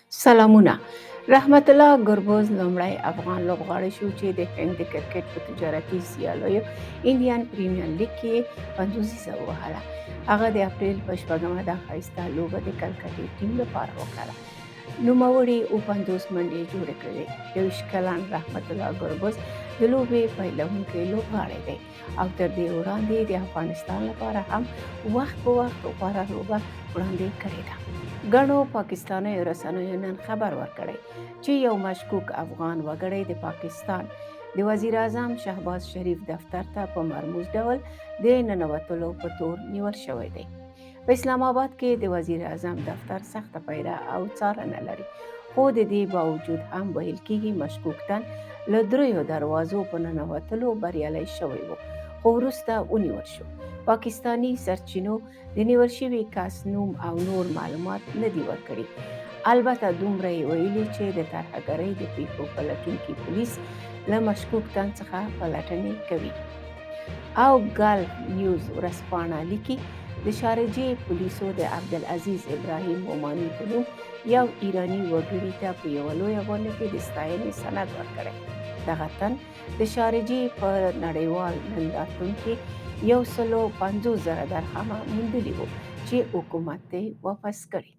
سلامونه. رحمت الله ګربز لومړی افغان لوبغاړی شو چې د هند د کرکټ په تجارتي سیالیو انډین پریمیر لیګ کې 50 ووهله. هغه د اپریل په 4مه د ښایسته لوبه د کلکتې ټیم لپاره وکړه. نوموړي 50 منډې جوړې کړې. 23 کلن رحمت الله ګربز د لوبې پیلوونکی لوبغاړی دی او تر دې وړاندې د افغانستان لپاره هم وخت په وخت غوره لوبه وړاندې کړې ده. ګڼو پاکستاني رسنیو نن خبر ورکړی چې یو مشکوک افغان وګړی د پاکستان د وزیر اعظم شهباز شریف دفتر ته په مرموز ډول د ننوتلو په تور نیول شوی دی. په اسلام آباد کې د وزیر اعظم دفتر سخته پیره او څارنه لري، خو د دې باوجود هم ویل کېږي مشکوک تن له 3 دروازو په ننوتلو بریالی شوی و، خو وروسته ونیول شو. پاکستانی سرچینو د نیول شوي کس نوم او نور معلومات نه دي ورکړي. البته دومره یې ویلي چې د ترهګرۍ د پیښو پلټونکي پولیس له مشکوک تن څخه پلټنې کوي. او ګلف نیوز ورځپاڼه لیکي د شارجې پولیسو د عبدالعزیز ابراهیم مومانی په نوم یو ایراني وګړي ته په یوه لویه غونډه کې د ستاینې سند ورکړی. دغه تن د شارجې په نړیوال نندارتون کې 150,000 درهمه موندلي وو چې حکومت ته واپس کړي.